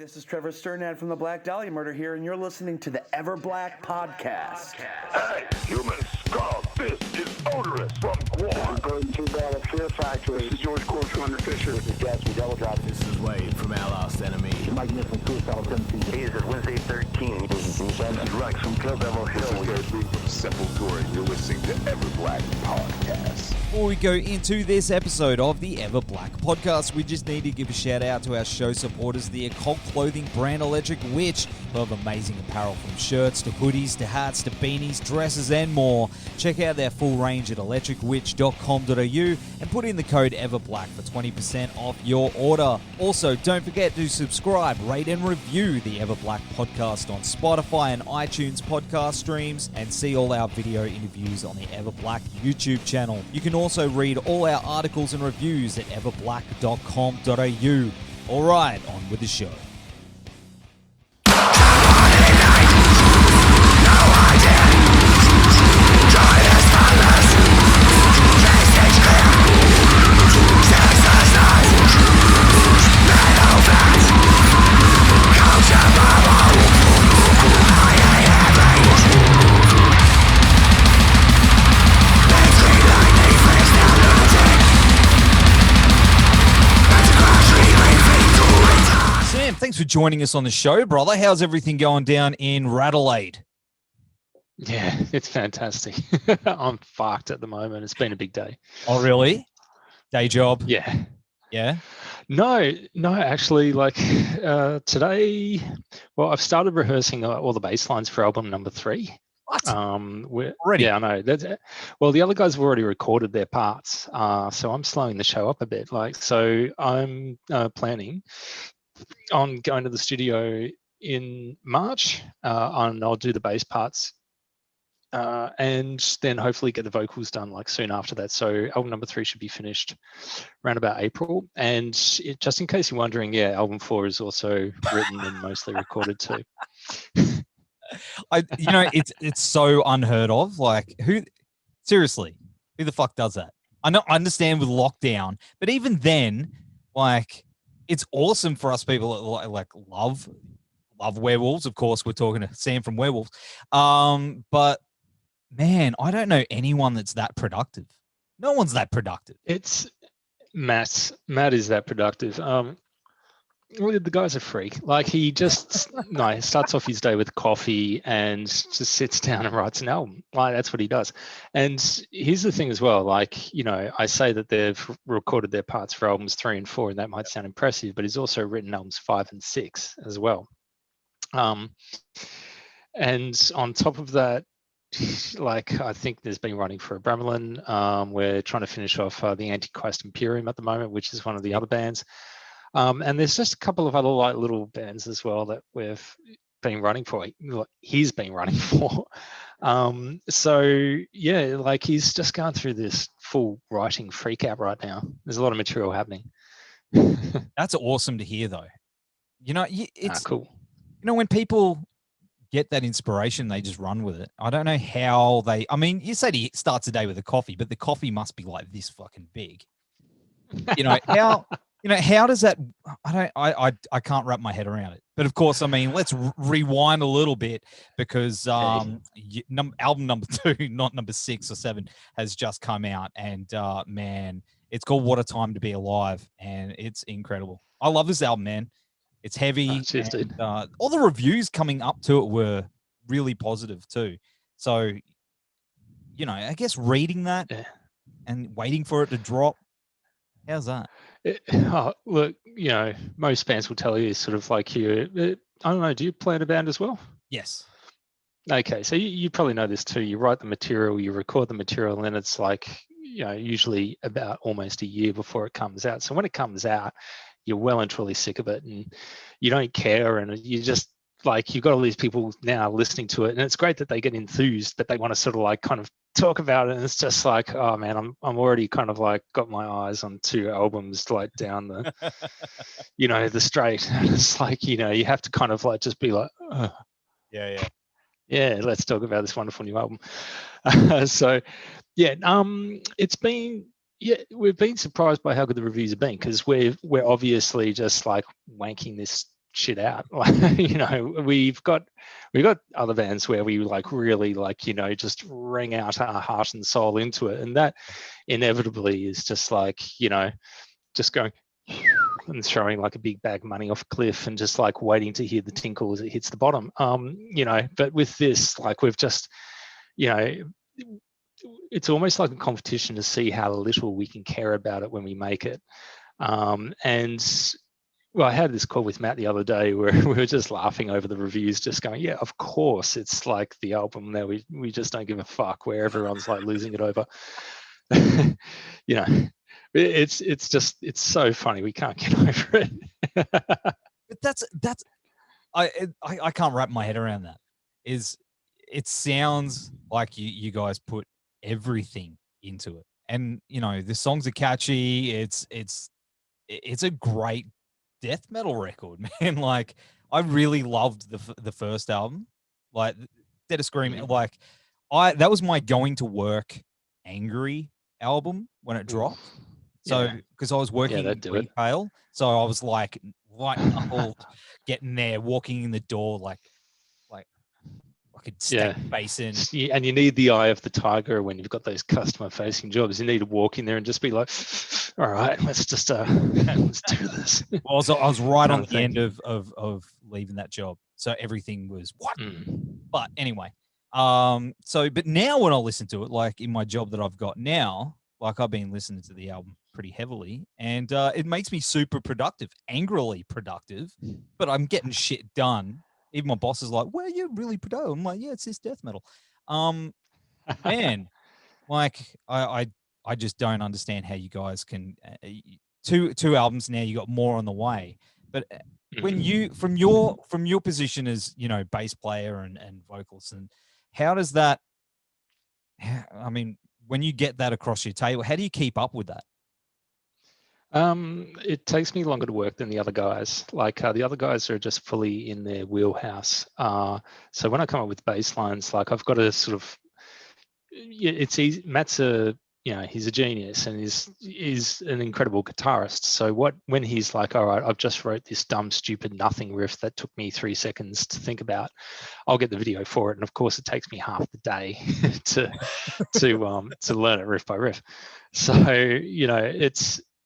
This is Trevor Sternad from the Black Dahlia Murder here, and you're listening to the Everblack podcast. Hey, humans, Carl, this is Odorous from Quad. I'm going to the Fear Factory. This is George Corsh from Under Fisher. This is Jazz from Double Drop. This is Wade from Our Last Enemy. Magnificent Suicide Tendencies. Hey, this is Wednesday 13. This is Rex from Kill Devil Hill. This is Gary Lee from Sepultura, and you're listening to Everblack podcast. Before we go into this episode of the Everblack podcast, we just need to give a shout out to our show supporters, the occult clothing brand Electric Witch, who have amazing apparel from shirts to hoodies to hats to beanies, dresses and more. Check out their full range at electricwitch.com.au and put in the code Everblack for 20% off your order. Also, don't forget to subscribe, rate and review the Everblack podcast on Spotify and iTunes podcast streams, and see all our video interviews on the Everblack YouTube channel. You can also read all our articles and reviews at everblack.com.au. All right, on with the show. Thanks for joining us on the show, brother. How's everything going down in Radelaide? Yeah, it's fantastic. I'm fucked at the moment. It's been a big day. Oh, really? Day job? Yeah. Yeah? No, actually, like today, well, I've started rehearsing all the bass lines for album number 3. What? Already? Yeah, I know. Well, the other guys have already recorded their parts, so I'm slowing the show up a bit. So I'm planning on going to the studio in March, and I'll do the bass parts, and then hopefully get the vocals done like soon after that. So album number 3 should be finished around about April. And just in case you're wondering, yeah, album 4 is also written and mostly recorded too. It's so unheard of. Like, who the fuck does that? I understand with lockdown, but even then, like, it's awesome for us people that like love Werewolves. Of course, we're talking to Sam from Werewolves. But man, I don't know anyone that's that productive. No one's that productive. It's Matt. Matt is that productive. The guy's a freak. Like, he just he starts off his day with coffee and just sits down and writes an album. Like, that's what he does. And here's the thing as well. Like, I say that they've recorded their parts for albums 3 and 4, and that might sound impressive, but he's also written albums 5 and 6 as well. And on top of that, like, I think there's been running for a Bramelin. We're trying to finish off the Antichrist Imperium at the moment, which is one of the other bands. And there's just a couple of other like little bands as well that we've been running for. He's been running for. So yeah, like, he's just going through this full writing freak out right now. There's a lot of material happening. That's awesome to hear, though. It's cool. When people get that inspiration, they just run with it. I don't know how they. I mean, you said he starts a day with a coffee, but the coffee must be like this fucking big. How. How does that? I can't wrap my head around it. But of course, I mean, let's rewind a little bit, because album number 2, not number 6 or 7, has just come out, and man, it's called "What a Time to Be Alive," and it's incredible. I love this album, man. It's heavy. And, all the reviews coming up to it were really positive too. So, I guess reading that and waiting for it to drop. How's that? Look, most bands will tell you sort of like I don't know, do you play in a band as well? Yes. Okay, so you probably know this too. You write the material, you record the material, and then it's like, usually about almost a year before it comes out. So when it comes out, you're well and truly sick of it, and you don't care, and you just, like, you've got all these people now listening to it, and it's great that they get enthused, but they want to sort of like kind of talk about it, and it's just like, oh man, I'm already kind of like got my eyes on 2 albums like down the the straight, and it's like, you have to kind of like just be like, oh. yeah, let's talk about this wonderful new album. So yeah, it's been Yeah, we've been surprised by how good the reviews have been, because we're obviously just like wanking this shit out. Like, you know, we've got other bands where we like really like, you know, just wring out our heart and soul into it, and that inevitably is just like, you know, just going and throwing like a big bag of money off a cliff and just like waiting to hear the tinkle as it hits the bottom. You know, but with this, like we've just, you know, it's almost like a competition to see how little we can care about it when we make it. And well, I had this call with Matt the other day where we were just laughing over the reviews, just going, yeah, of course, it's like the album that we just don't give a fuck, where everyone's like losing it over. You know, it's so funny. We can't get over it. But that's I can't wrap my head around that. It sounds like you guys put everything into it, and you know the songs are catchy. It's a great death metal record, man. Like I really loved the first album, like Dead of Scream. Like that was my going to work angry album when it dropped. So because I was working in retail, so I was like white knuckled, getting there, walking in the door like I could steak basin. And you need the eye of the tiger when you've got those customer facing jobs. You need to walk in there and just be like, all right, let's just let's do this. Well, I was right on the end of leaving that job, so everything was what. But anyway, but now when I listen to it, like in my job that I've got now, like I've been listening to the album pretty heavily, and it makes me super productive, angrily productive, but I'm getting shit done. Even my boss is like, well, you're really productive. I'm like, yeah, it's this death metal. Man, like I just don't understand how you guys can two albums now, you got more on the way. But when you from your position as, you know, bass player and vocals, and how does that, I mean, when you get that across your table, how do you keep up with that? It takes me longer to work than the other guys. Like the other guys are just fully in their wheelhouse. So when I come up with bass lines, like I've got to sort of, it's easy. Matt's he's a genius and is an incredible guitarist. So when he's like, all right, I've just wrote this dumb, stupid, nothing riff that took me 3 seconds to think about, I'll get the video for it. And of course, it takes me half the day to learn it riff by riff. So you know,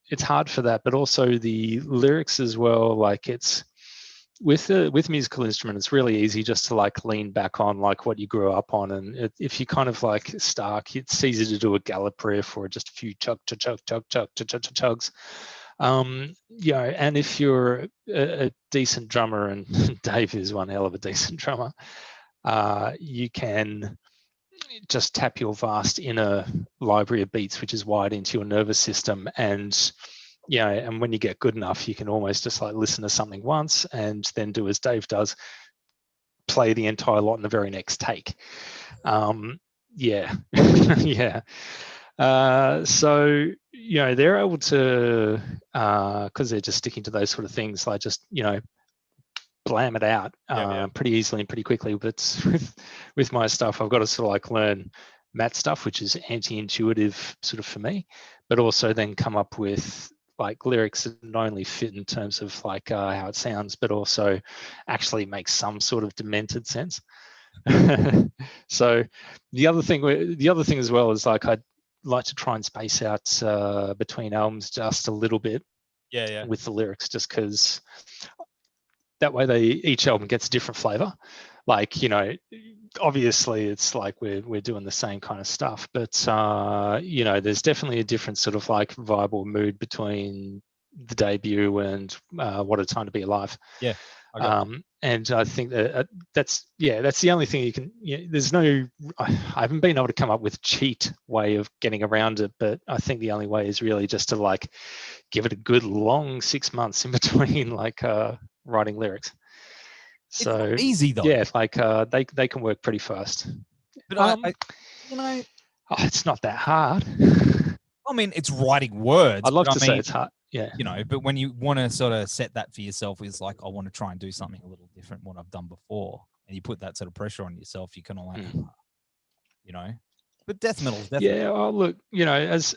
it's hard for that, but also the lyrics as well. Like it's with musical instrument, it's really easy just to like lean back on like what you grew up on, and if you kind of like Stark, it's easy to do a gallop riff or just a few chugs. You know, and if you're a decent drummer, and Dave is one hell of a decent drummer, you can just tap your vast inner library of beats, which is wired into your nervous system, and and when you get good enough, you can almost just like listen to something once and then do as Dave does, play the entire lot in the very next take. So you know, they're able to, because they're just sticking to those sort of things, like just, you know, blam it out pretty easily and pretty quickly. But with my stuff, I've got to sort of like learn Matt's stuff, which is anti-intuitive sort of for me, but also then come up with like lyrics that not only fit in terms of like how it sounds, but also actually make some sort of demented sense. So the other thing as well is like I'd like to try and space out between albums just a little bit with the lyrics, just because that way each album gets a different flavor. Like, you know, obviously it's like we're doing the same kind of stuff, but you know, there's definitely a different sort of like vibe or mood between the debut and What a Time to Be Alive. Yeah. And I think that's the only thing you can, there's no, I haven't been able to come up with a cheat way of getting around it, but I think the only way is really just to like give it a good long 6 months in between like writing lyrics. So it's easy though. Yeah, like they can work pretty fast. But you know, it's not that hard. I mean, it's writing words. I'd love to say it's hard. Yeah. You know, but when you want to sort of set that for yourself, is like, I want to try and do something a little different from what I've done before, and you put that sort of pressure on yourself, you kind of like, you know. But death metal is definitely. Yeah. Oh, look, you know, as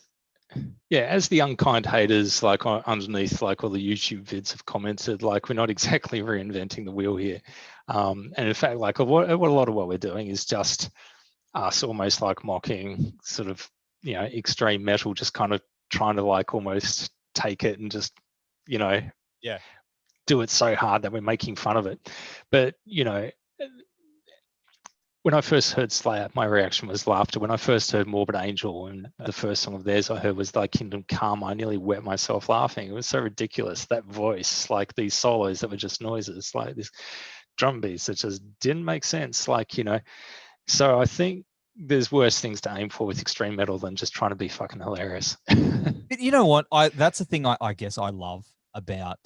Yeah, as the unkind haters like underneath like all the YouTube vids have commented, like we're not exactly reinventing the wheel here. And in fact, like what a lot of what we're doing is just us almost like mocking sort of, you know, extreme metal, just kind of trying to like almost take it and just, you know, do it so hard that we're making fun of it. But, you know, when I first heard Slayer, my reaction was laughter. When I first heard Morbid Angel and the first song of theirs I heard was like Kingdom Come, I nearly wet myself laughing. It was so ridiculous. That voice, like these solos that were just noises, like this drum beats that just didn't make sense. Like, you know, so I think there's worse things to aim for with extreme metal than just trying to be fucking hilarious. But you know what? That's the thing I guess I love about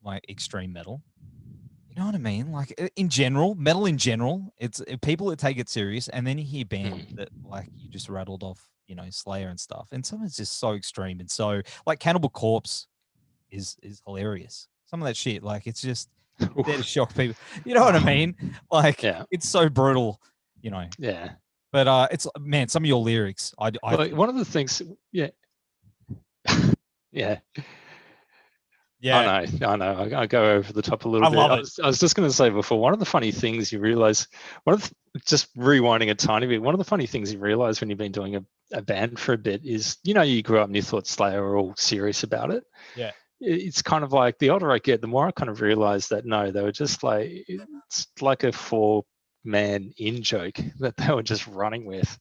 like extreme metal. You know what I mean? Like in general, metal in general, it's people that take it serious, and then you hear bands that like you just rattled off, you know, Slayer and stuff, and some is just so extreme and so like Cannibal Corpse is hilarious. Some of that shit, like it's just there to shock people. You know what I mean? Like it's so brutal, you know. Yeah. But it's man, some of your lyrics, Well, one of the things, yeah. I know. I go over the top a little bit. I was just going to say before, one of the funny things you realize, just rewinding a tiny bit, one of the funny things you realize when you've been doing a band for a bit is, you know, you grew up and you thought Slayer were all serious about it. Yeah. It's kind of like the older I get, the more I kind of realize that no, they were just like, it's like a 4-man in joke that they were just running with.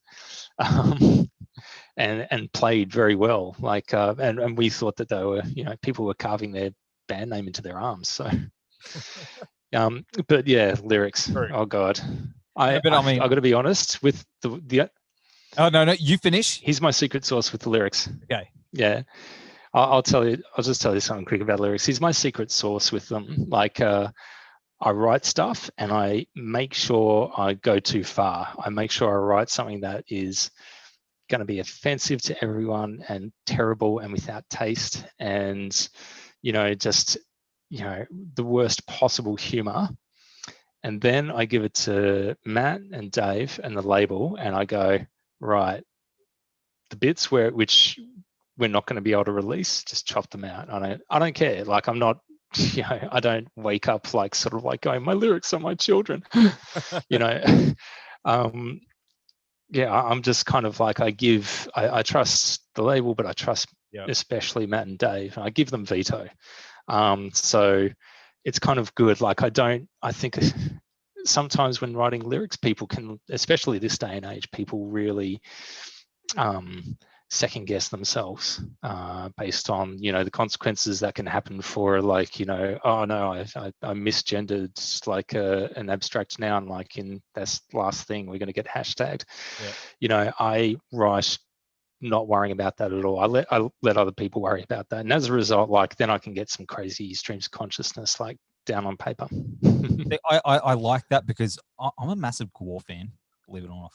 And played very well, like and we thought that they were, you know, people were carving their band name into their arms. So, but yeah, lyrics. Oh God, I mean, I got to be honest with the. Oh no, you finish. Here's my secret sauce with the lyrics. Okay. Yeah, I'll tell you. I'll just tell you something quick about lyrics. Here's my secret sauce with them. Like I write stuff and I make sure I go too far. I make sure I write something that is going to be offensive to everyone and terrible and without taste and, you know, just, you know, the worst possible humor. And then I give it to Matt and Dave and the label and I go, right, the bits which we're not going to be able to release, just chop them out. I don't care. Like I'm not, you know, I don't wake up like sort of like going, my lyrics are my children, you know. Yeah, I'm just kind of like I trust the label, but I trust especially Matt and Dave. And I give them veto. So it's kind of good. Like I think sometimes when writing lyrics, people can, especially this day and age, people really second guess themselves based on, you know, the consequences that can happen for like, you know, oh no, I misgendered like an abstract noun, like in this last thing we're going to get hashtagged. You know, I write not worrying about that at all. I let other people worry about that, and as a result, like then I can get some crazy streams of consciousness like down on paper. I like that because I'm a massive Gwar fan, believe it or not.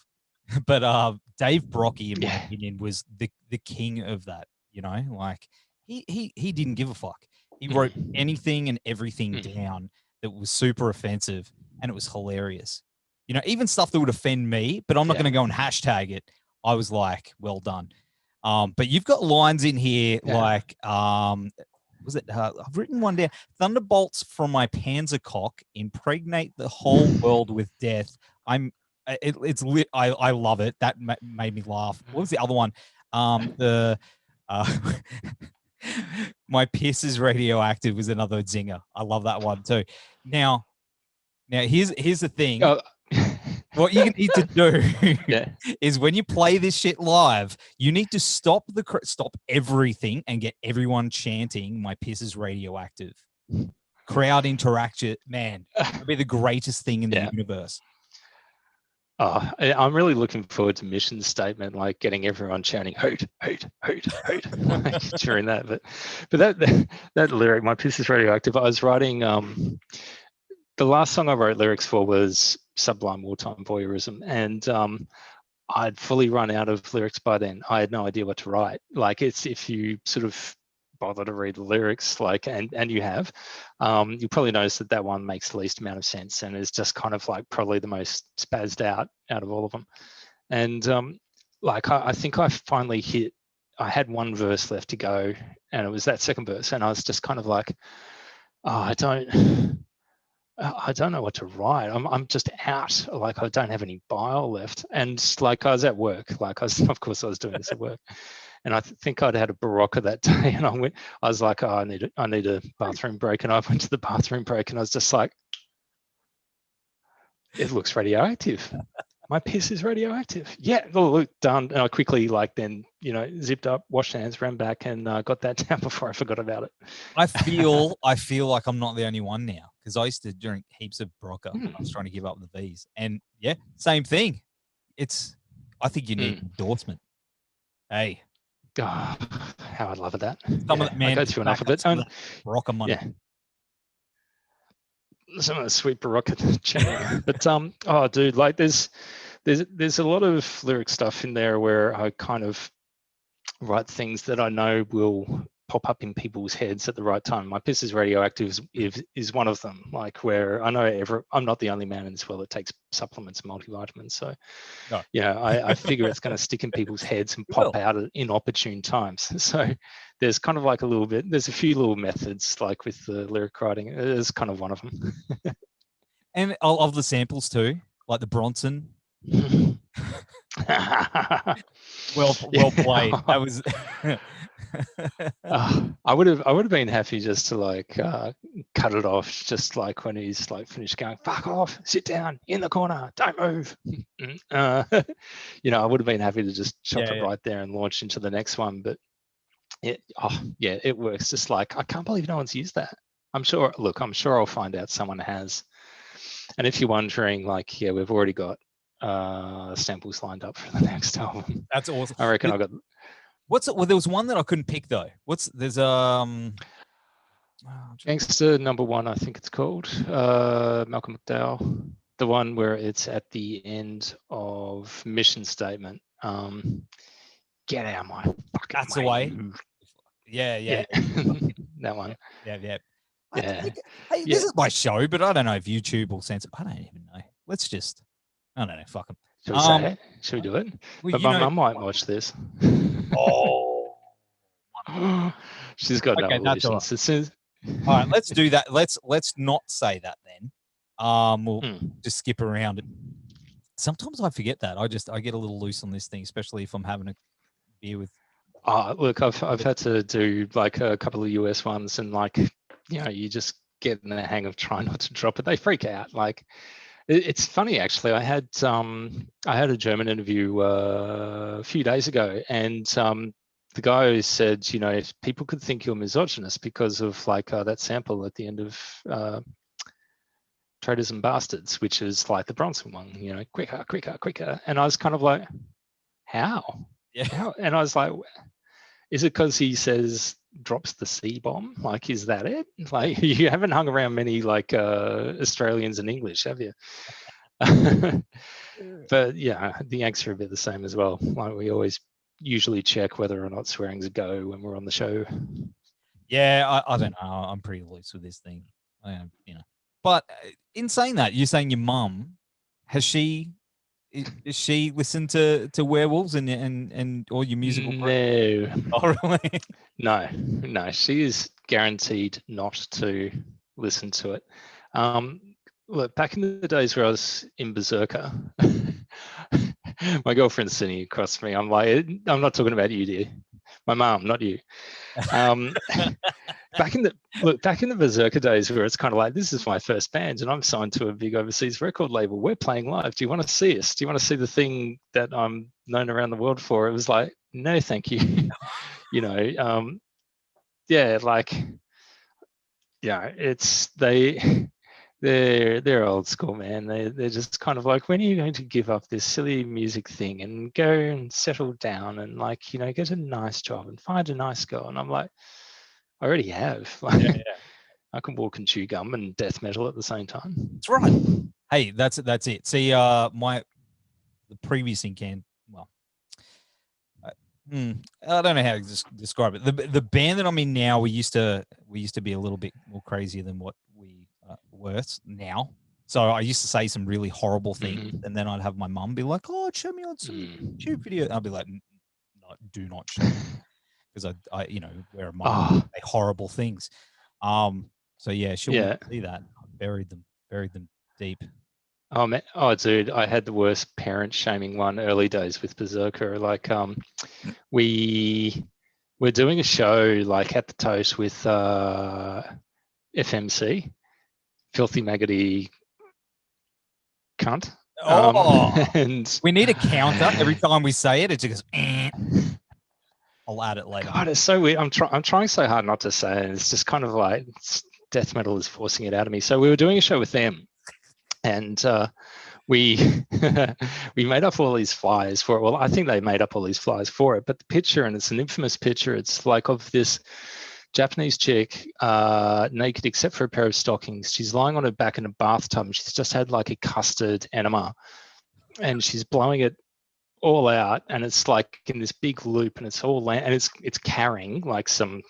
But Dave Brocky, in my opinion, was the king of that. You know, like he didn't give a fuck. He wrote anything and everything down that was super offensive, and it was hilarious. You know, even stuff that would offend me, but I'm not going to go and hashtag it. I was like, well done. But you've got lines in here like, was it? I've written one down. Thunderbolts from my Panzercock impregnate the whole world with death. It's lit. I love it. That made me laugh. What was the other one? My piss is radioactive was another zinger. I love that one too. Now here's the thing. What you need to do is when you play this shit live, you need to stop everything and get everyone chanting "My piss is radioactive." Crowd interaction, man, it'd be the greatest thing in the universe. Oh, I'm really looking forward to mission statement, like getting everyone chanting "hoot, hoot, hoot, hoot" during that. But that lyric, "My piss is radioactive." I was writing. The last song I wrote lyrics for was Sublime Wartime Voyeurism, and I'd fully run out of lyrics by then. I had no idea what to write. Like it's if you sort of bother to read the lyrics, like and you have, you probably notice that one makes the least amount of sense and is just kind of like probably the most spazzed out of all of them. And like I think I finally hit I had one verse left to go, and it was that second verse, and I was just kind of like, oh, I don't know what to write. I'm just out. Like, I don't have any bile left. And like, I was at work. Like, of course I was doing this at work. And I think I'd had a Berzerker that day, and I was like, oh, I need a bathroom break. And I went to the bathroom break, and I was just like, it looks radioactive. My piss is radioactive. Yeah, look, done. And I quickly, then, zipped up, washed hands, ran back, and got that down before I forgot about it. I feel like I'm not the only one now, because I used to drink heaps of Berzerker when I was trying to give up the V's. And yeah, same thing. I think you need endorsement. Hey. Oh, how I'd love that. Some of that, man, I go through enough of it. Berzerker money. Yeah. Some of the sweet Berzerker channel. But oh dude, like there's a lot of lyric stuff in there where I kind of write things that I know will pop up in people's heads at the right time. My piss is radioactive is one of them, like where I know I'm not the only man in this world that takes supplements and multivitamins. So no. I figure it's going to stick in people's heads and pop out at inopportune times. So there's kind of like there's a few little methods like with the lyric writing. It's kind of one of them. And of the samples too, like the Bronson. well played. That was I would have been happy just to cut it off, just like when he's like finished going, fuck off, sit down in the corner, don't move. I would have been happy to just chop it right there and launch into the next one. But it works. Just like, I can't believe no one's used that. I'm sure I'll find out someone has. And if you're wondering, we've already got samples lined up for the next album. That's awesome. I reckon I got. There was one that I couldn't pick though. There's Gangster Number One, I think it's called. Malcolm McDowell. The one where it's at the end of mission statement. Get out of my fucking That's way. the way. Yeah. That one. Yeah. Yeah. This is my show, but I don't know if YouTube will censor. I don't even know. Let's just. I don't know. Fuck them. Should we say it? Should we do it? Well, but my mum might watch this. Oh. She's got no illusions. All right, let's do that. Let's not say that then. We'll just skip around it. Sometimes I forget that. I get a little loose on this thing, especially if I'm having a beer with. Look, I've had to do like a couple of US ones, and you just get in the hang of trying not to drop it. They freak out. It's funny actually. I had a German interview a few days ago, and the guy said, if people could think you're misogynist because of that sample at the end of Traitors and Bastards, which is like the Bronson one, quicker. And I was kind of like, how? Yeah. How? And I was like, is it because he says drops the C-bomb? Is that it? You haven't hung around many Australians and English, have you? But yeah, the Yanks are a bit the same as well. We always usually check whether or not swearing's a go when we're on the show. Yeah, I don't know. I'm pretty loose with this thing. But in saying that, you're saying your mum, has she listened to Werewolves and all your musical? No. Oh, really? No. She is guaranteed not to listen to it. Look, back in the days where I was in Berzerker, my girlfriend's sitting across from me. I'm like, I'm not talking about you, dear. My mom, not you. Back in the Berzerker days where it's kind of like, this is my first band and I'm signed to a big overseas record label. We're playing live. Do you want to see us? Do you want to see the thing that I'm known around the world for? It was like, no, thank you. They're old school, man. They're just kind of like, when are you going to give up this silly music thing and go and settle down and get a nice job and find a nice girl? And I'm like, I already have. I can walk and chew gum and death metal at the same time. That's right. Hey, that's it. See, the previous incan. Well, I don't know how to describe it. The band that I'm in now, we used to be a little bit more crazier than what we were now. So I used to say some really horrible things, and then I'd have my mum be like, "Oh, show me on some YouTube video." And I'd be like, "No, do not show because I wear a mask, Oh, say horrible things. So yeah, she'll yeah. see that. I buried them deep. Oh man, oh dude, I had the worst parent shaming one early days with Berzerker. Like, we were doing a show like at the Toast with FMC, filthy maggoty cunt. And We need a counter every time we say it. It just goes. Eh. I'll add it later. God, it's so weird. I'm trying so hard not to say it. It's just kind of like death metal is forcing it out of me. So we were doing a show with them, and we we made up all these flyers for it. Well, I think they made up all these flyers for it, but the picture, and it's an infamous picture. It's like of this Japanese chick, naked except for a pair of stockings. She's lying on her back in a bathtub. And she's just had like a custard enema, and she's blowing it all out, and it's like in this big loop, and it's all and it's carrying like some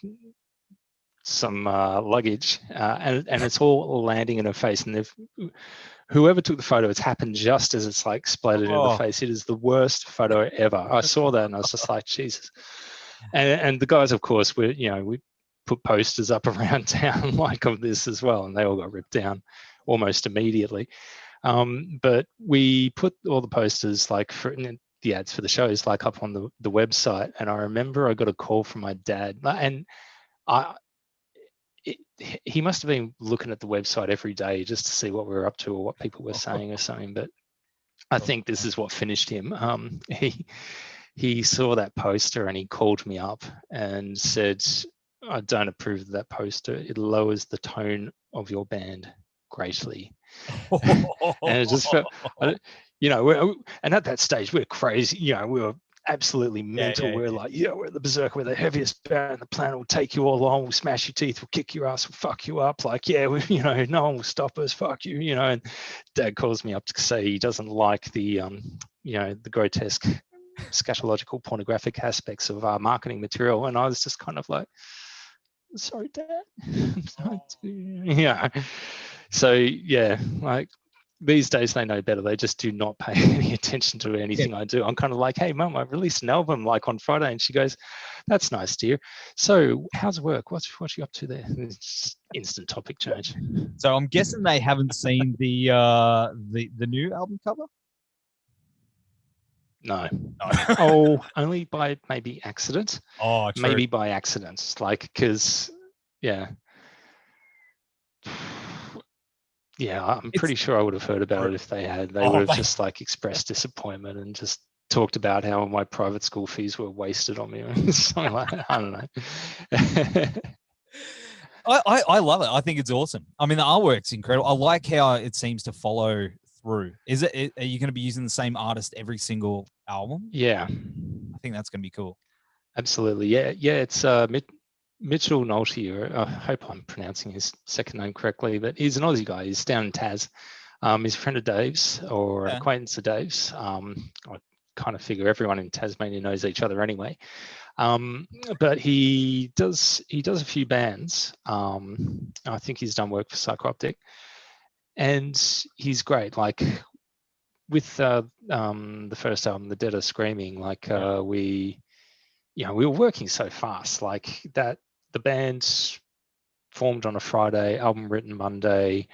luggage, and it's all landing in her face. And whoever took the photo, it's happened just as it's like splattered into the face. It is the worst photo ever. I saw that and I was just like, Jesus. And the guys, of course, we put posters up around town like of this as well, and they all got ripped down almost immediately. But we put all the posters like for the ads for the shows like up on the website. And I remember I got a call from my dad, and he must have been looking at the website every day just to see what we were up to or what people were saying or something. But I think this is what finished him. He saw that poster and he called me up and said, I don't approve of that poster. It lowers the tone of your band greatly. And it just felt, and at that stage we're crazy. We were absolutely mental. We're like, we're the Berserker, we're the heaviest band on the planet. We'll take you all on. We'll smash your teeth. We'll kick your ass. We'll fuck you up. Like, no one will stop us. Fuck you. And Dad calls me up to say he doesn't like the, the grotesque, scatological, pornographic aspects of our marketing material. And I was just kind of like, sorry, Dad. So like these days they know better. They just do not pay any attention to anything I do. I'm kind of like, hey Mum, I released an album like on Friday, and she goes, that's nice, dear. So how's work? What's you up to there? It's just instant topic change. So I'm guessing they haven't seen the new album cover. No. Oh, only by maybe accident. Oh, true. Maybe by accident, like because I'm pretty sure I would have heard about it if they had. They would have just like expressed disappointment and just talked about how my private school fees were wasted on me or something like that. I don't know. I love it. I think it's awesome. I mean, the artwork's incredible. I like how it seems to follow through. Are you going to be using the same artist every single album? Yeah. I think that's going to be cool. Absolutely. Yeah. It's Mitchell Nolte, I hope I'm pronouncing his second name correctly, but he's an Aussie guy. He's down in Taz. He's a friend of Dave's or acquaintance of Dave's. I kind of figure everyone in Tasmania knows each other anyway. But he does a few bands. I think he's done work for Psychoptic, and he's great. Like with the first album, The Dead Are Screaming, like we were working so fast, like that. The band formed on a Friday, album written Monday.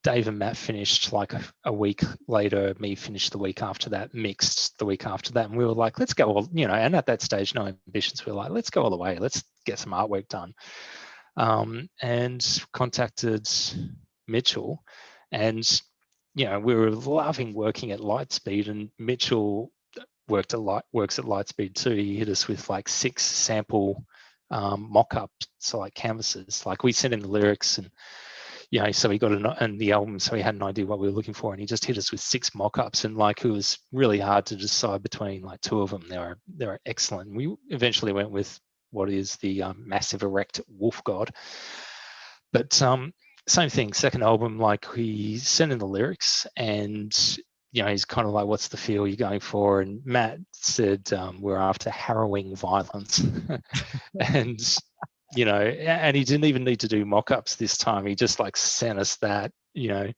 Dave and Matt finished like a week later. Me finished the week after that, mixed the week after that. And we were like, let's go all, and at that stage, no ambitions. We were like, let's go all the way. Let's get some artwork done. And contacted Mitchell, and, we were loving working at Lightspeed, and Mitchell works at Lightspeed too. He hit us with like 6 sample mock-ups, so like canvases. Like we sent him the lyrics, and so he got and the album, so he had an idea what we were looking for, and he just hit us with 6 mock-ups, and like it was really hard to decide between like 2 of them. They were excellent. We eventually went with what is the massive erect wolf god, but same thing. Second album, like we sent in the lyrics, and he's kind of like, what's the feel you're going for? And Matt said, we're after harrowing violence. And, and he didn't even need to do mock-ups this time. He just like sent us that, the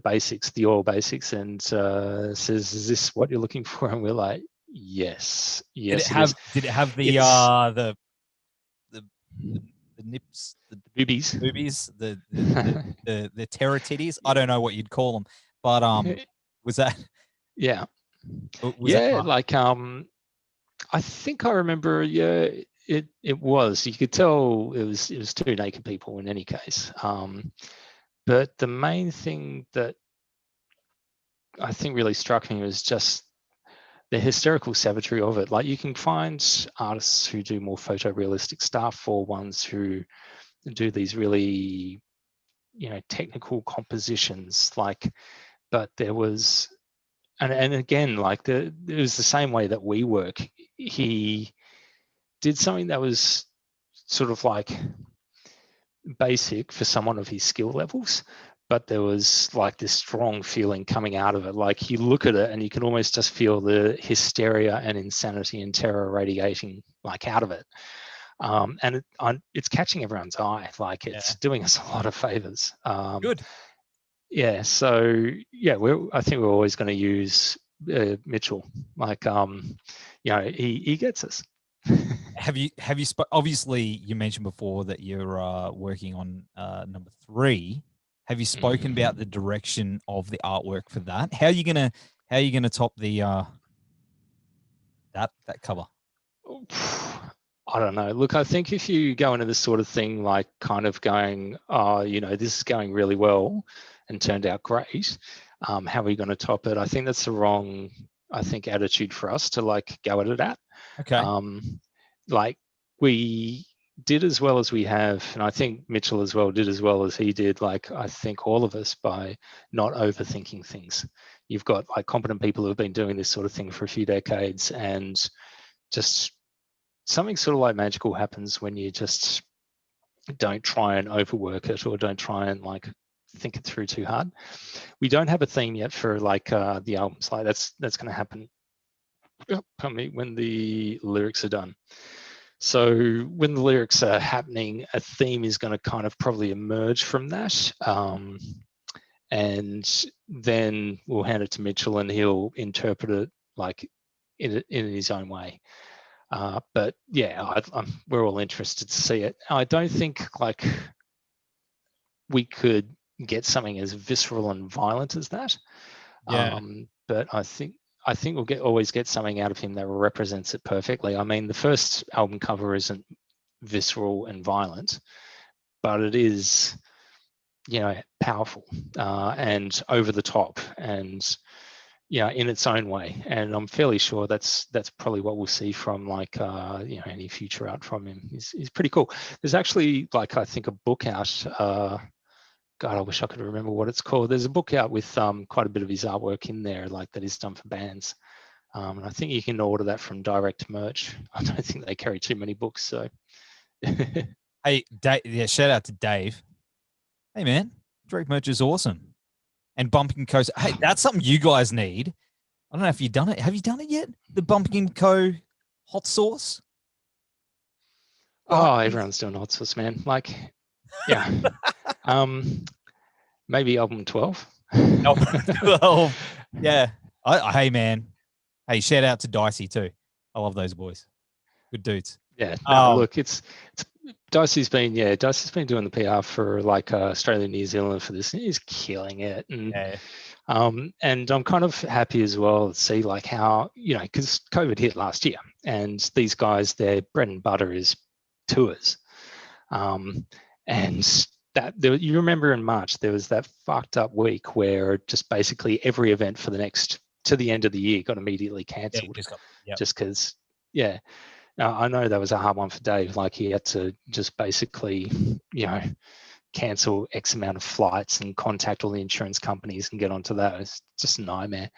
basics, the oil basics, and says, is this what you're looking for? And we're like, Yes, Did it yes, it is. have the It's- the the nips, the Boobies. boobies, the terror titties? I don't know what you'd call them, but was that Yeah, was that part? like I think I remember. Yeah, it was. You could tell it was two naked people in any case. But the main thing that I think really struck me was just the hysterical savagery of it. Like, you can find artists who do more photorealistic stuff, or ones who do these really, technical compositions. Like, but there was, and again, like it was the same way that we work. He did something that was sort of like basic for someone of his skill levels, but there was like this strong feeling coming out of it. Like, you look at it and you can almost just feel the hysteria and insanity and terror radiating like out of it. And it's catching everyone's eye. Like, it's doing us a lot of favors. Good. Yeah. So yeah, I think we're always going to use Mitchell. Like, he gets us. Have you obviously you mentioned before that you're working on number 3. Have you spoken about the direction of the artwork for that? How are you gonna top the that cover? I don't know. Look, I think if you go into this sort of thing, like kind of going, this is going really well and turned out great, how are you going to top it? I think that's the wrong, attitude for us to like go at it at. Okay. Like, we did as well as we have, and I think Mitchell as well did as well as he did. Like, I think all of us, by not overthinking things. You've got like competent people who have been doing this sort of thing for a few decades, and just something sort of like magical happens when you just don't try and overwork it, or don't try and like think it through too hard. We don't have a theme yet for like the albums. Like, that's going to happen when the lyrics are done. So when the lyrics are happening, a theme is going to kind of probably emerge from that. And then we'll hand it to Mitchell and he'll interpret it like in his own way. But yeah, we're all interested to see it. I don't think like we could get something as visceral and violent as that. Yeah. But I think we'll always get something out of him that represents it perfectly. I mean, the first album cover isn't visceral and violent, but it is, powerful and over the top, and in its own way. And I'm fairly sure that's probably what we'll see from like any future art from him. Is pretty cool. There's actually like, I think, a book out. God, I wish I could remember what it's called. There's a book out with quite a bit of his artwork in there, like that he's done for bands. And I think you can order that from Direct Merch. I don't think they carry too many books, so. Hey, Dave, yeah, shout out to Dave. Hey, man, Direct Merch is awesome. And Bumping Co. Hey, that's something you guys need. I don't know if you've done it. Have you done it yet? The Bumping Co. hot sauce? Oh, everyone's doing hot sauce, man. Like, yeah. Maybe album 12. Album 12. Yeah. Hey, man. Hey, shout out to Dicey too. I love those boys. Good dudes. Yeah. No, look, it's Dicey's been doing the PR for like Australia and New Zealand for this. And he's killing it. And and I'm kind of happy as well to see like how, because COVID hit last year, and these guys, their bread and butter is tours. And that you remember in March, there was that fucked up week where just basically every event for to the end of the year got immediately cancelled. Just because, I know that was a hard one for Dave. Like, he had to just basically, cancel X amount of flights and contact all the insurance companies and get onto that. It's just a nightmare.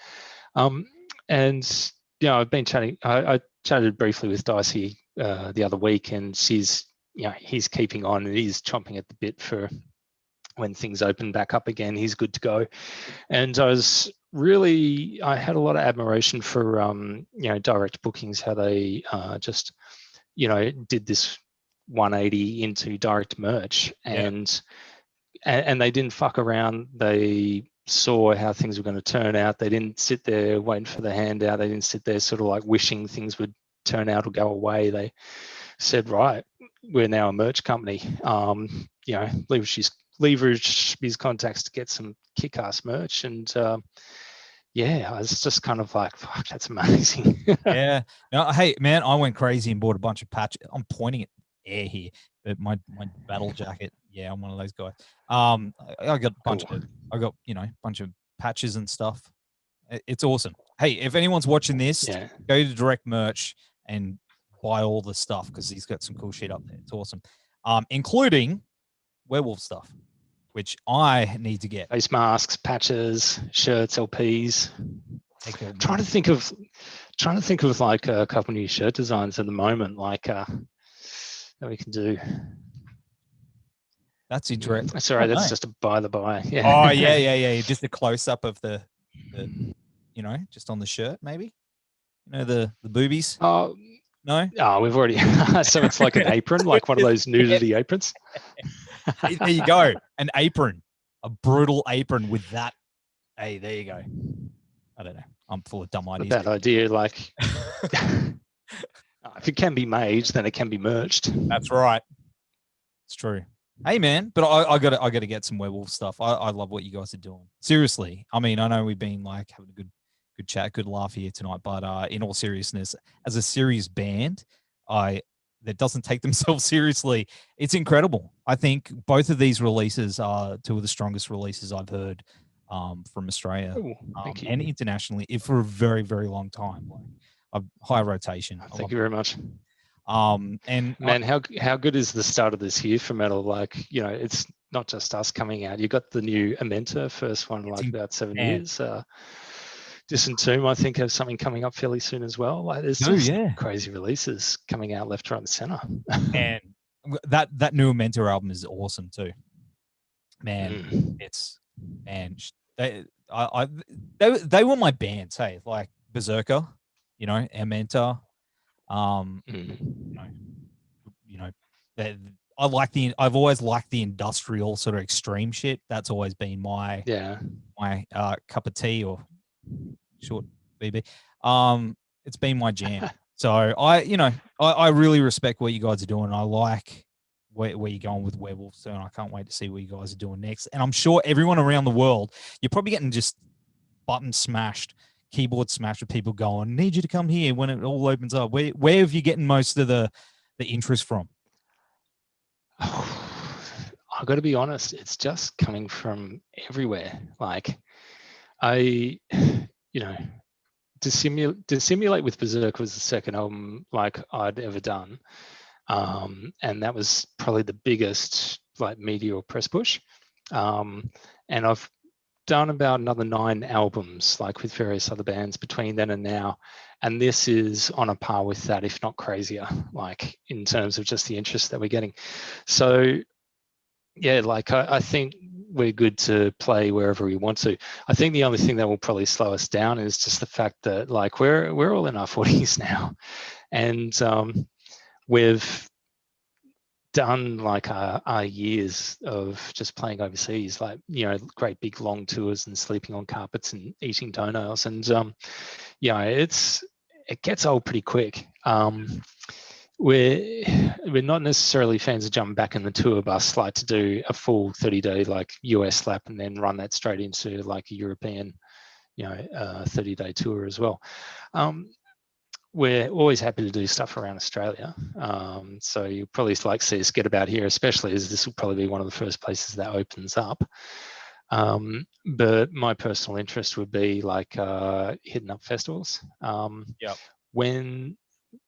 And I've been chatting. I chatted briefly with Dicey the other week, and he's keeping on, and he's chomping at the bit for when things open back up again. He's good to go. And I had a lot of admiration for Direct Bookings, how they just did this 180 into Direct Merch, and they didn't fuck around. They saw how things were going to turn out. They didn't sit there waiting for the handout. They didn't sit there sort of like wishing things would turn out or go away. They said, right, we're now a merch company. You know, leverage these contacts to get some kick-ass merch. And yeah, I was just kind of like, fuck, that's amazing. Yeah. No, hey, man, I went crazy and bought a bunch of patches. I'm pointing at air here, but my battle jacket. Yeah, I'm one of those guys. I got a bunch Cool. of, you know, a bunch of patches and stuff. It's awesome. Hey, if anyone's watching this, Yeah. go to Direct Merch and buy all the stuff because he's got some cool shit up there. It's awesome. Including werewolf stuff, which I need to get. Face masks, patches, shirts, LPs. Trying to think of like a couple new shirt designs at the moment, like that we can do. That's interesting. Sorry, that's just a by the by. Yeah. Oh yeah. Just a close up of the, you know, just on the shirt, maybe. You know, the boobies. Oh No. Oh, we've already. So it's like an apron, like one of those nudity aprons. There you go. An apron, a brutal apron with that. Hey, there you go. I don't know. I'm full of dumb ideas. That idea, like, if it can be made, then it can be merged. That's right. It's true. Hey man, but I got to get some werewolf stuff. I love what you guys are doing. Seriously. I mean, I know we've been like having a good chat, good laugh here tonight, but in all seriousness, as a serious band, that doesn't take themselves seriously, it's incredible. I think both of these releases are two of the strongest releases I've heard from Australia and internationally for a very, very long time. Like a high rotation. Thank you very much. And man, how good is the start of this year for metal? Like, you know, it's not just us coming out. You got the new Amenta first one, like about 7 years. Distant Tomb, I think, has something coming up fairly soon as well. Like, there's just crazy releases coming out left, right, and center. And that new Amenta album is awesome too. Man, they were my bands. Hey, like Berzerker, you know, Amenta. You know, I've always liked the industrial sort of extreme shit. That's always been my cup of tea, or short BB. It's been my jam. So I really respect what you guys are doing. I like where you're going with Werewolves, and I can't wait to see what you guys are doing next. And I'm sure everyone around the world, you're probably getting just button smashed, keyboard smashed with people going, need you to come here when it all opens up. Where have you getting most of the interest from? I've got to be honest, it's just coming from everywhere. Like, Dissimulate with Berzerker was the second album like I'd ever done. And that was probably the biggest like media or press push. And I've done about another 9 albums, like with various other bands between then and now. And this is on a par with that, if not crazier, like in terms of just the interest that we're getting. So yeah, like I think we're good to play wherever we want to. I think the only thing that will probably slow us down is just the fact that like we're all in our 40s now, and we've done like our years of just playing overseas, like, you know, great big long tours and sleeping on carpets and eating toenails, and it gets old pretty quick. We're not necessarily fans of jumping back in the tour bus, like to do a full 30-day like US lap and then run that straight into like a European, 30-day tour as well. We're always happy to do stuff around Australia. So you probably like see us get about here, especially as this will probably be one of the first places that opens up. But my personal interest would be like hitting up festivals. When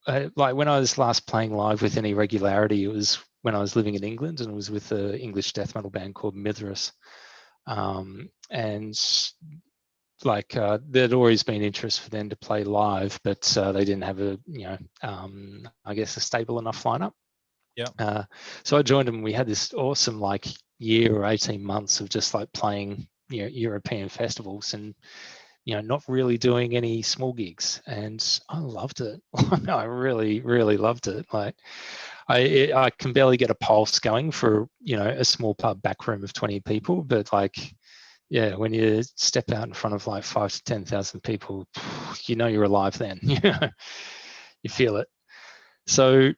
I was last playing live with any regularity, it was when I was living in England, and it was with an English death metal band called Mithras. And like there'd always been interest for them to play live, but they didn't have I guess a stable enough lineup. So I joined them. We had this awesome like year or 18 months of just like playing European festivals and not really doing any small gigs, and I loved it. I really, really loved it. Like I can barely get a pulse going for a small pub back room of 20 people, but like yeah, when you step out in front of like 5,000 to 10,000 people, you know you're alive then. You feel it. So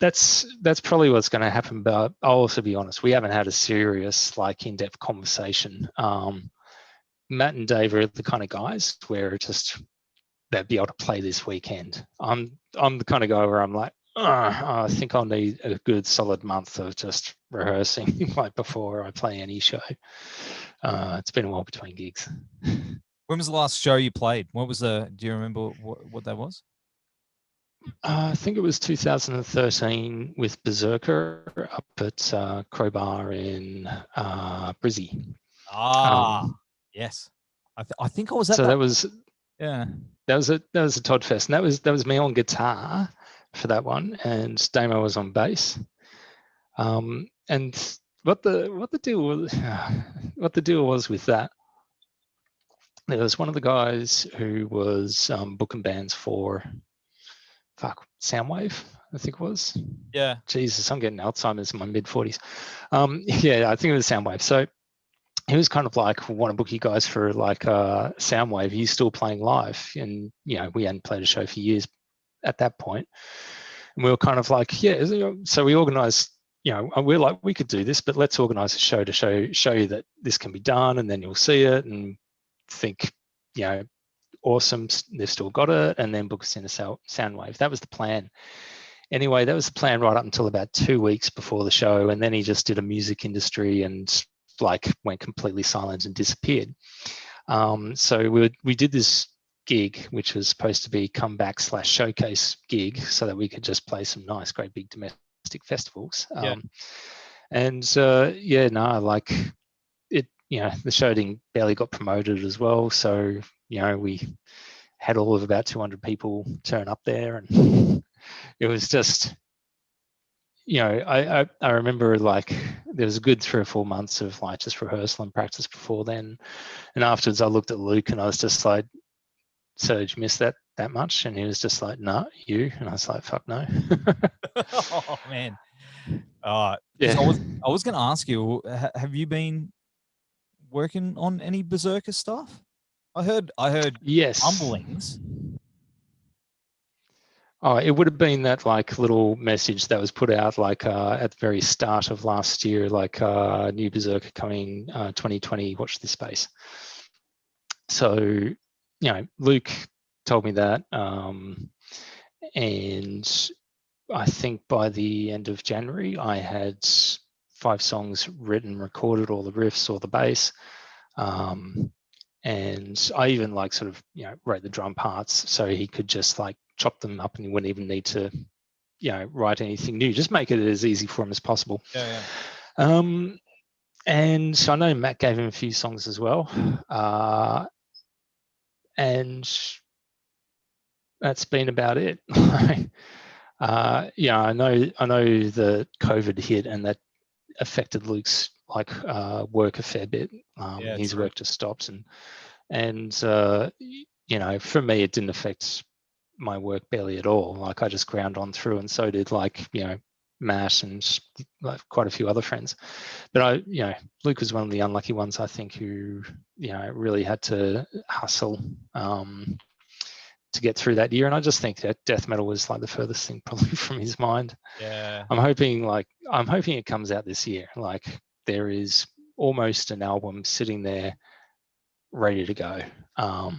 that's probably what's going to happen. But I'll also be honest, we haven't had a serious, like, in-depth conversation. Matt and Dave are the kind of guys where just they'd be able to play this weekend. I'm the kind of guy where I'm like, I think I'll need a good solid month of just rehearsing like before I play any show. It's been a while between gigs. When was the last show you played? What was do you remember what that was? I think it was 2013 with Berzerker up at Crowbar in Brizzy. Yes. I think I was at so that. that was Yeah. That was a Todd Fest, and that was me on guitar for that one, and Damo was on bass. And what the deal was with that, there was one of the guys who was booking bands for Soundwave, I think it was. Yeah. Jesus, I'm getting Alzheimer's in my mid-40s. Yeah, I think it was Soundwave. So he was kind of like, want to book you guys for like Soundwave. He's still playing live, and we hadn't played a show for years at that point. And we were kind of like, yeah. So we organised. We're like, we could do this, but let's organise a show to show you that this can be done, and then you'll see it and think, awesome, they've still got it, and then book us in a Soundwave. That was the plan. Anyway, that was the plan right up until about 2 weeks before the show, and then he just did a music industry and like went completely silent and disappeared. So we did this gig, which was supposed to be comeback/showcase gig, so that we could just play some nice, great big domestic festivals. Like it, the show barely got promoted as well. So, we had all of about 200 people turn up there, and it was just, I remember like there was a good 3 or 4 months of like just rehearsal and practice before then. And afterwards I looked at Luke and I was just like, so did you miss that much? And he was just like, no, you. And I was like, fuck no. Oh man. Yeah. I was going to ask you, have you been working on any Berzerker stuff? I heard yes. rumblings. Oh, it would have been that like little message that was put out like at the very start of last year, like new Berzerker coming 2020, watch this space. So, Luke told me that, and I think by the end of January, I had 5 songs written, recorded, all the riffs, all the bass. And I even like sort of, wrote the drum parts so he could just like chop them up and he wouldn't even need to, write anything new. Just make it as easy for him as possible. Yeah. And so I know Matt gave him a few songs as well. And that's been about it. I know the COVID hit and that affected Luke's like work a fair bit. His work just stopped, and for me it didn't affect my work barely at all. Like I just ground on through, and so did like Matt and like quite a few other friends. But Luke was one of the unlucky ones, I think, who really had to hustle to get through that year. And I just think that death metal was like the furthest thing probably from his mind. Yeah. I'm hoping it comes out this year. Like there is almost an album sitting there ready to go. I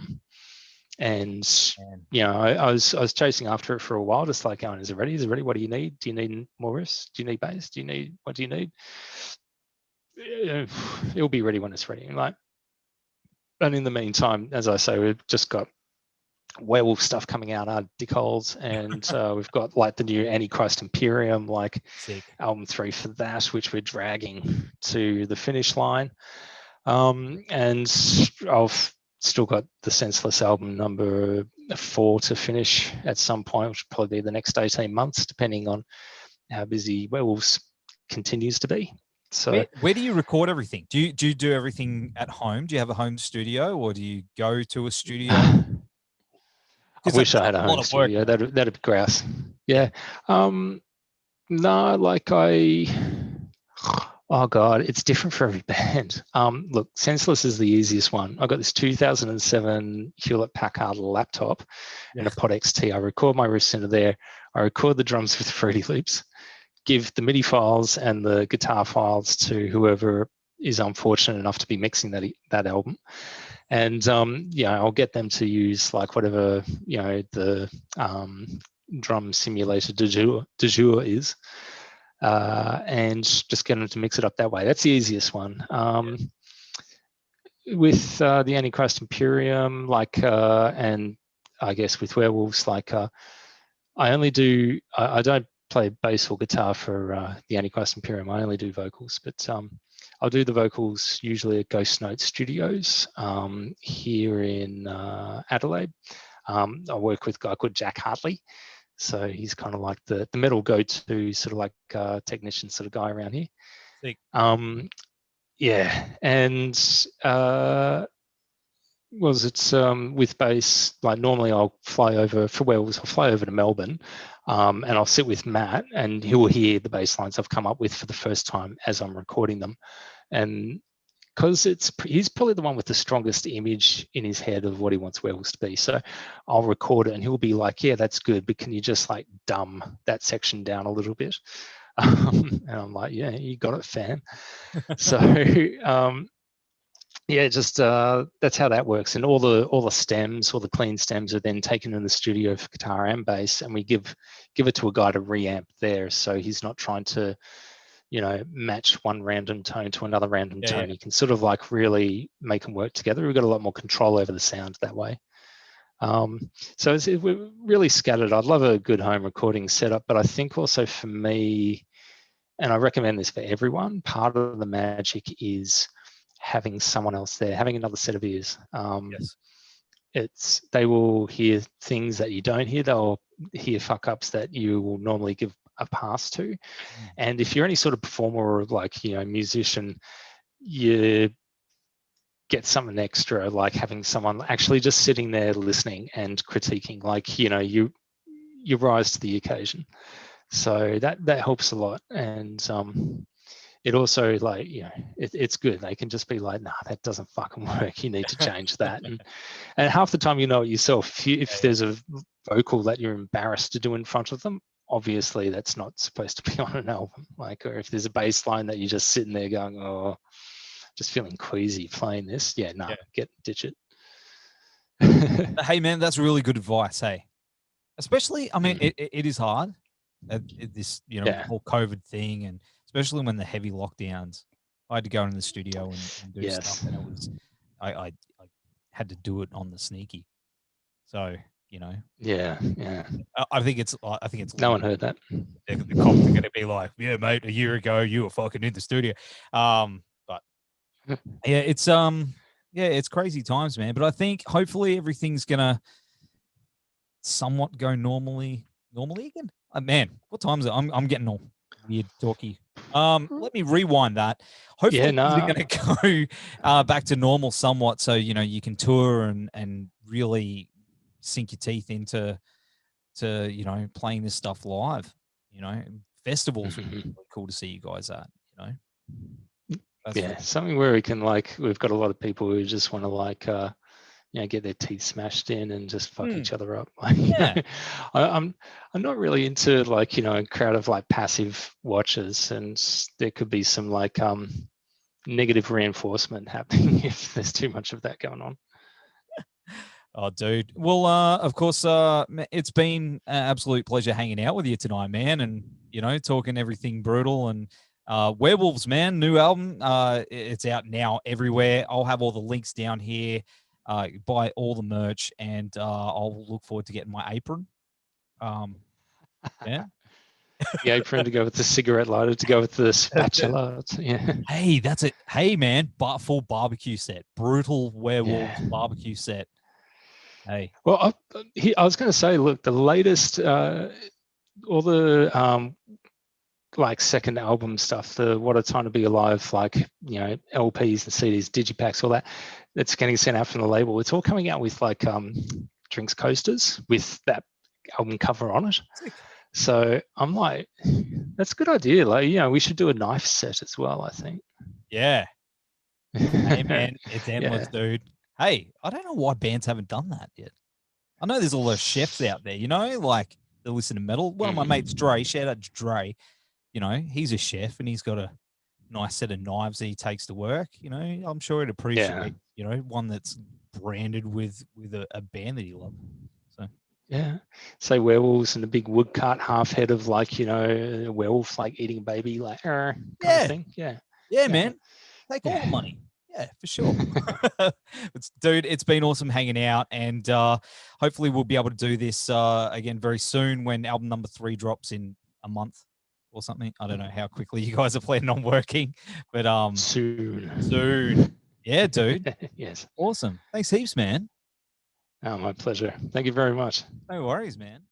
was chasing after it for a while, just like going, is it ready? Is it ready? What do you need? Do you need more riffs? Do you need bass? What do you need? It'll be ready when it's ready. And in the meantime, as I say, we've just got Werewolf stuff coming out, Dickholes, and we've got like the new Antichrist Imperium, like album 3 for that, which we're dragging to the finish line. And I've still got the Senseless album number 4 to finish at some point, which will probably be the next 18 months, depending on how busy Werewolves continues to be. So where do you record everything? Do you do everything at home? Do you have a home studio, or do you go to a studio? I wish I had a home studio. That'd be grouse. Yeah. No, like I Oh God, it's different for every band. Look, Senseless is the easiest one. I got this 2007 Hewlett Packard laptop and a Pod XT. I record my riffs into there. I record the drums with Fruity Loops, give the MIDI files and the guitar files to whoever is unfortunate enough to be mixing that album. And I'll get them to use like whatever the drum simulator du jour is. And just get them to mix it up that way. That's the easiest one. With the Antichrist Imperium, and I guess with Werewolves, I don't play bass or guitar for the Antichrist Imperium. I only do vocals, but I'll do the vocals usually at Ghost Note Studios here in Adelaide. I work with a guy called Jack Hartley. So he's kind of like the metal go-to sort of like technician sort of guy around here. And with bass, like normally I'll fly over for Werewolves, I'll fly over to Melbourne and I'll sit with Matt and he will hear the bass lines I've come up with for the first time as I'm recording them. And because he's probably the one with the strongest image in his head of what he wants Werewolves to be. So I'll record it and he'll be like, yeah, that's good, but can you just like dumb that section down a little bit? And I'm like, yeah, you got it, fam. So that's how that works. And all the stems, all the clean stems are then taken in the studio for guitar and bass, and we give it to a guy to reamp there, so he's not trying to match one random tone to another random tone. You can sort of like really make them work together. We've got a lot more control over the sound that way. So we're really scattered. I'd love a good home recording setup, but I think also for me, and I recommend this for everyone, part of the magic is having someone else there, having another set of ears. They will hear things that you don't hear. They'll hear fuck ups that you will normally give a pass to. And if you're any sort of performer or musician, you get something extra, like having someone actually just sitting there listening and critiquing, you rise to the occasion. So that helps a lot. And it also it's good. They can just be like, nah, that doesn't fucking work, you need to change that. And half the time you know it yourself. If there's a vocal that you're embarrassed to do in front of them, obviously that's not supposed to be on an album. Or if there's a bass line that you're just sitting there going, oh, just feeling queasy playing this, ditch it. Hey man, that's really good advice. Hey, especially, I mean, it is hard, this whole COVID thing, and especially when the heavy lockdowns. I had to go into the studio and do stuff, and it was I had to do it on the sneaky. So I think it's no one heard that. The cops are going to be like, yeah, mate, a year ago you were fucking in the studio. But yeah, it's crazy times, man. But I think hopefully everything's gonna somewhat go normally again. Man, what time is it? I'm getting all weird talky. Let me rewind that. Hopefully things are going to go back to normal somewhat, so you can tour and really sink your teeth into playing this stuff live. Festivals would be really cool to see you guys at. Something where we can we've got a lot of people who just want to get their teeth smashed in and just fuck each other up. I'm not really into a crowd of passive watchers, and there could be some negative reinforcement happening if there's too much of that going on. Oh, dude. Well, of course, it's been an absolute pleasure hanging out with you tonight, man, and talking everything brutal. And Werewolves, man, new album. It's out now everywhere. I'll have all the links down here. Buy all the merch, and I'll look forward to getting my apron. The apron to go with the cigarette lighter, to go with the spatula. Yeah. Hey, that's it. Hey, man, full barbecue set. Brutal Werewolves barbecue set. Hey. Well, I was going to say, look, the latest, all the second album stuff, the What a Time to Be Alive, LPs and CDs, digipacks, all that, that's getting sent out from the label. It's all coming out with drinks coasters with that album cover on it. So I'm like, that's a good idea. Like, we should do a knife set as well, I think. Yeah. Hey, man, it's endless, Yeah. dude. Hey, I don't know why bands haven't done that yet. I know there's all those chefs out there, like that listen to metal. One of my mates, Dre, shout out to Dre, he's a chef and he's got a nice set of knives that he takes to work. I'm sure he'd appreciate, one that's branded with a band that he loves. So yeah, say werewolves and a big woodcut half head of like, a werewolf like eating a baby, like kind of thing. Yeah, man. Take all the money. Yeah, for sure. Dude, it's been awesome hanging out, and hopefully we'll be able to do this again very soon when album number 3 drops in a month or something. I don't know how quickly you guys are planning on working, but soon. Yeah, dude. Yes. Awesome. Thanks heaps, man. Oh, my pleasure. Thank you very much. No worries, man.